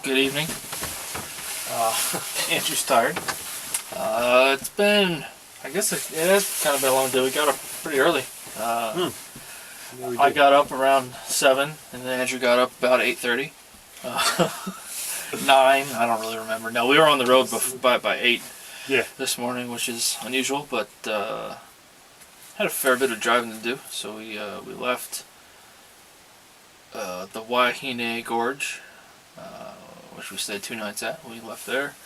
Good evening. Andrew's tired. It's been, I guess it has kind of been a long day. We got up pretty early. I got up around 7, and then Andrew got up about 8:30. 9, I don't really remember. No, we were on the road by 8 this morning, which is unusual, but had a fair bit of driving to do. So we left the Waiahine Gorge, which we stayed 2 nights at. We left there,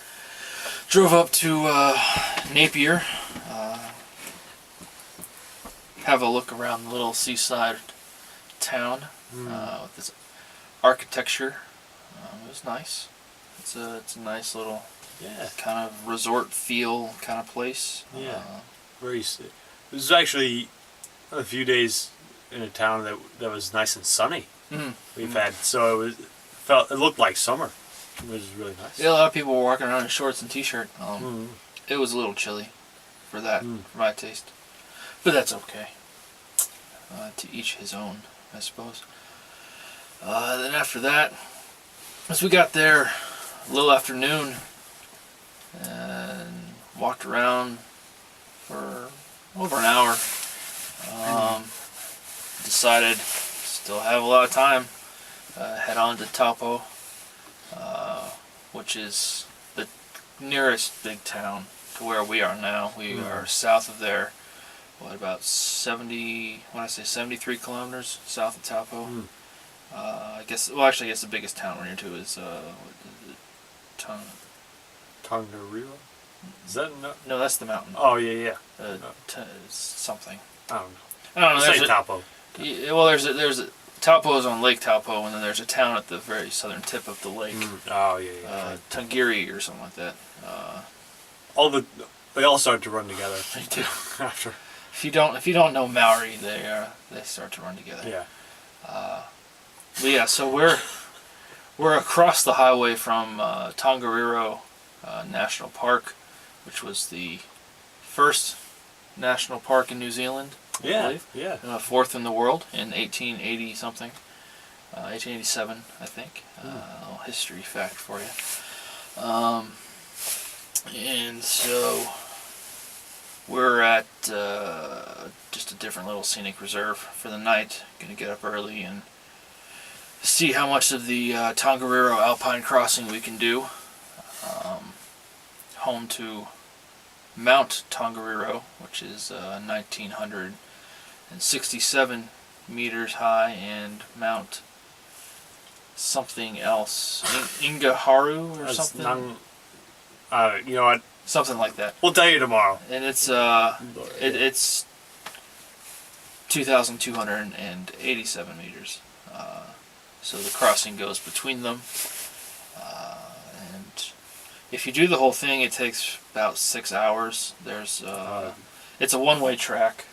drove up to Napier, have a look around the little seaside town with this architecture. It was nice. It's a nice little kind of resort feel kind of place. Very. It was actually a few days in a town that was nice and sunny. We've had, so it looked like summer. It was really nice. Yeah, a lot of people were walking around in shorts and t-shirt. It was a little chilly for that, for my taste, but that's okay. To each his own, I suppose. Then after that, as we got there, a little afternoon, and walked around for over an hour. Decided still have a lot of time. Head on to Taupo, which is the nearest big town to where we are now. We are south of there. What, about 73 kilometers south of Taupo. I guess the biggest town we're near to is Tongariro? Is that no, that's the mountain. Oh yeah. Something. I don't know. Say Taupo. Well, there's a Taupo is on Lake Taupo, and then there's a town at the very southern tip of the lake. Tongariro or something like that. They all start to run together. They do. After. If you don't know Maori, they start to run together. Yeah. But yeah, so we're across the highway from Tongariro National Park, which was the first national park in New Zealand. I believe. Fourth in the world in 1880 something, 1887, I think. A little history fact for you. And so we're at just a different little scenic reserve for the night. Gonna get up early and see how much of the Tongariro Alpine Crossing we can do. Home to Mount Tongariro, which is 1,967 meters high, and Mount something else, Ingaharu or something. You know what? Something like that. We'll tell you tomorrow. And it's it's 2,287 meters. So the crossing goes between them. And if you do the whole thing, it takes about 6 hours. There's it's a one-way track,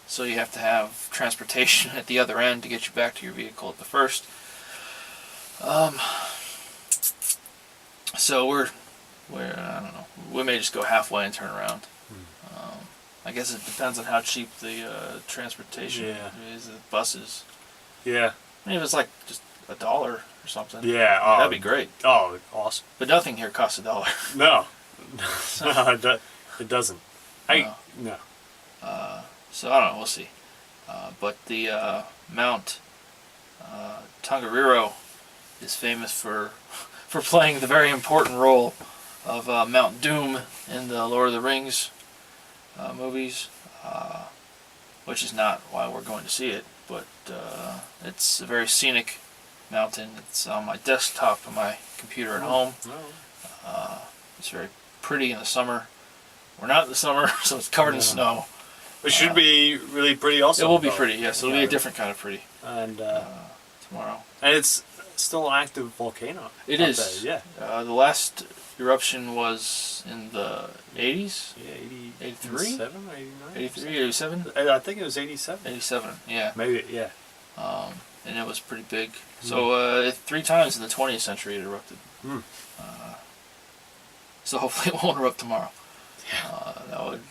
so you have to have transportation at the other end to get you back to your vehicle at the first. So we're I don't know. We may just go halfway and turn around. I guess it depends on how cheap the transportation is. The buses. Yeah. Maybe it's like just $1 or something. Yeah. That'd be great. Oh, awesome. But nothing here costs $1. No. It doesn't. No. So I don't know. We'll see. But the Mount Tongariro is famous for playing the very important role of Mount Doom in the Lord of the Rings movies, which is not why we're going to see it, but it's a very scenic mountain. It's on my desktop on my computer at home. It's very pretty in the summer. We're not in the summer, so it's covered in snow. It should be really pretty also. It will be pretty, yes. It'll be a different kind of pretty. And tomorrow. And it's still an active volcano. It is. Yeah. The last eruption was in the 80s? Yeah, 83? 87, 89? 83, 87? I think it was 87. 87, yeah. Maybe, yeah. And it was pretty big. So 3 times in the 20th century it erupted. So hopefully it won't erupt tomorrow. Yeah. That would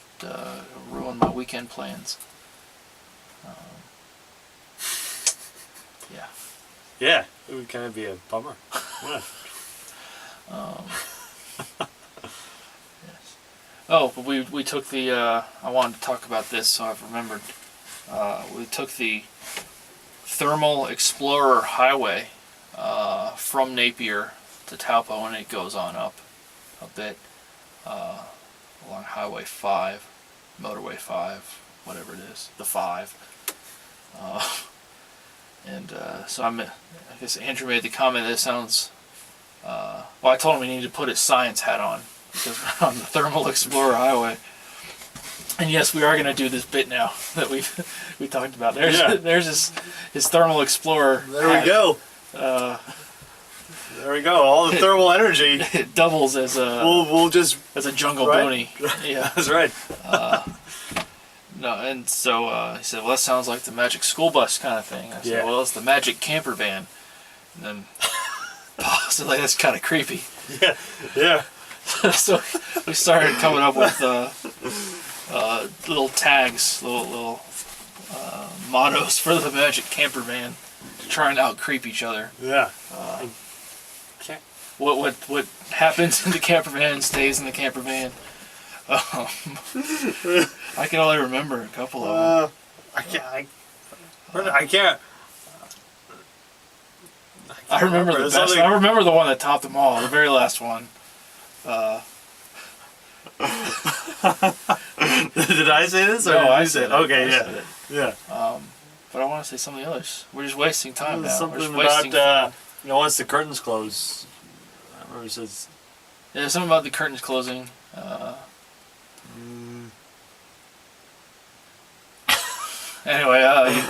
ruin my weekend plans. Yeah. Yeah, it would kind of be a bummer. Yeah. Yes. Oh, but we took the. I wanted to talk about this, so I've remembered. We took the Thermal Explorer Highway from Napier to Taupo, and it goes on up a bit along Highway 5, Motorway 5, whatever it is, the 5. So I guess Andrew made the comment that it sounds. Well, I told him he needed to put his science hat on because we're on the Thermal Explorer Highway. And yes, we are going to do this bit now that we talked about. There's his Thermal Explorer. There hat. we go. There we go. All the thermal energy. It doubles as a We'll just as a jungle right. bony. Yeah. That's right. No, and so he said, "Well, that sounds like the Magic School Bus kind of thing." I said, Yeah. "Well, it's the Magic Camper Van." And then possibly that's kind of creepy. Yeah. Yeah. So we started coming up with little tags, little mottos for the Magic Camper Van to try and out creep each other. Yeah. What happens in the camper van stays in the camper van. I can only remember a couple of them. I can't. I remember the best. I remember the one that topped them all. The very last one. Did I say this? Or No, did I you said say it. it? Okay, I yeah. said it. Yeah. But I want to say some of the others. We're just wasting time now. We're Something just about, wasting. once the curtains close. I remember it says. Yeah, something about the curtains closing. Anyway,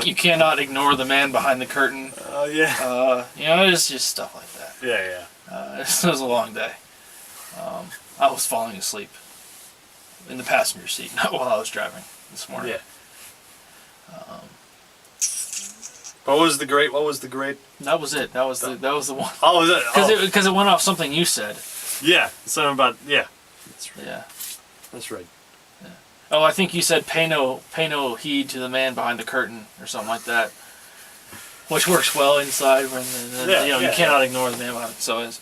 you cannot ignore the man behind the curtain. Yeah. It's just stuff like that. Yeah, It was a long day. I was falling asleep in the passenger seat, not while I was driving this morning. yeah. What was the great? That was it. That was the one. Oh, was it? Because it went off something you said. Yeah. Something about That's right. Yeah. That's right. Oh, I think you said pay no heed to the man behind the curtain or something like that, which works well inside when you cannot ignore the man behind. So it's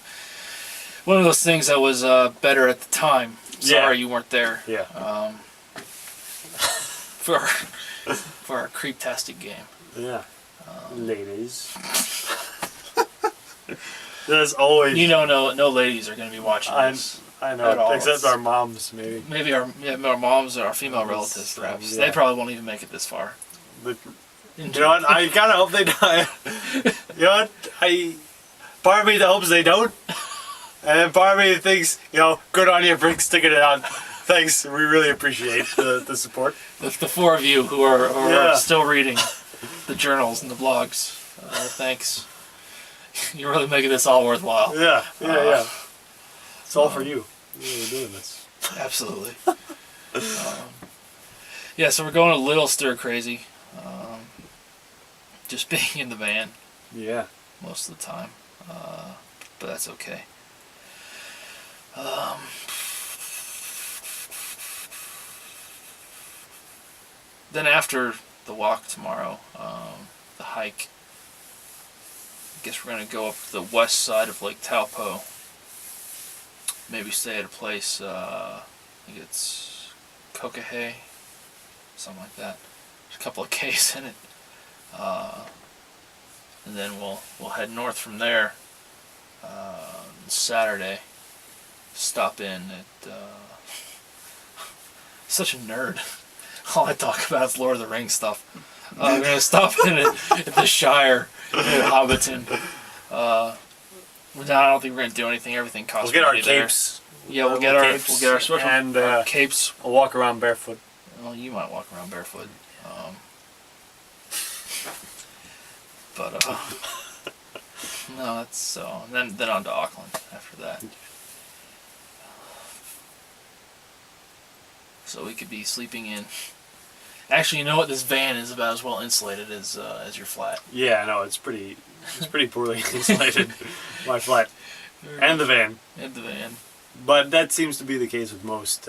one of those things that was better at the time. Sorry you weren't there. Yeah. For our creep-tastic game. Yeah. Ladies. There's always. No ladies are going to be watching this. I know, at all. except our moms, maybe. Maybe our moms or our female relatives, perhaps. Yeah. They probably won't even make it this far. But, you know what? I kind of hope they die. You know what? Part of me that hopes they don't. And then part of me thinks, good on you for sticking it out. Thanks. We really appreciate the support. The four of you who are still reading the journals and the blogs. Thanks. You're really making this all worthwhile. Yeah. It's all for you. We're doing this. Absolutely. So we're going a little stir crazy. Just being in the van. Yeah. Most of the time. But that's okay. Then after the walk tomorrow, the hike, I guess we're going to go up the west side of Lake Taupo. Maybe stay at a place, I think it's Kokahe, something like that. There's a couple of K's in it. And then we'll head north from there Saturday. Stop in at... such a nerd. All I talk about is Lord of the Rings stuff. We're going to stop in at the Shire in Hobbiton. No, I don't think we're gonna do anything. Everything costs We'll get our money there. capes. Yeah, we'll get our special and capes. We'll walk around barefoot. Well, you might walk around barefoot. No, that's so. And then on to Auckland after that. So we could be sleeping in. Actually, you know what? This van is about as well insulated as your flat. Yeah, no, it's pretty poorly insulated. My flat and the van. And the van. But that seems to be the case with most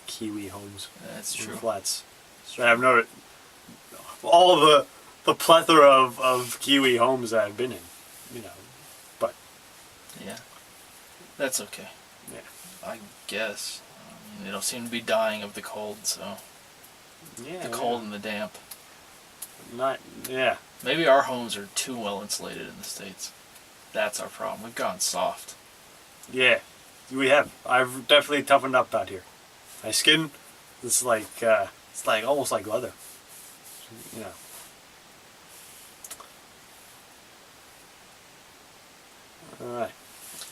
Kiwi homes. That's true. Flats. So I've noticed all of the plethora of Kiwi homes that I've been in, you know. But Yeah. That's okay. yeah, I guess. They don't seem to be dying of the cold, so yeah, the cold and the damp. not yeah. Maybe our homes are too well insulated in the States. That's our problem. We've gone soft. Yeah, we have. I've definitely toughened up out here. My skin is like it's like almost like leather. You know. All right.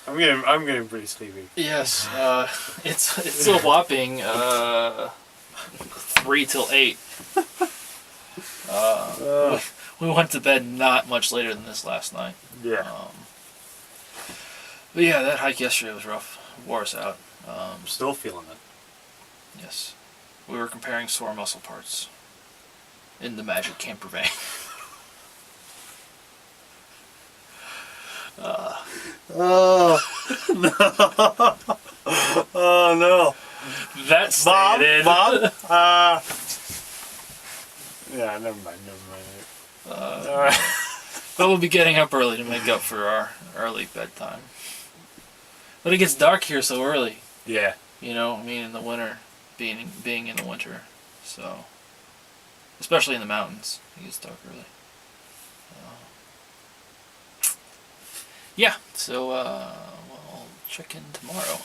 I'm getting pretty sleepy. Yes, it's a whopping 3 till 8. We went to bed not much later than this last night. Yeah. But yeah, that hike yesterday was rough. Wore us out. I'm still feeling it. Yes, we were comparing sore muscle parts in the magic camper van. Oh no! Oh no! That stated. Mom. Yeah, never mind. All right. But we'll be getting up early to make up for our early bedtime. But it gets dark here so early. Yeah. You know, I mean, in the winter, being in the winter, so especially in the mountains, it gets dark early. Yeah, so we'll check in tomorrow.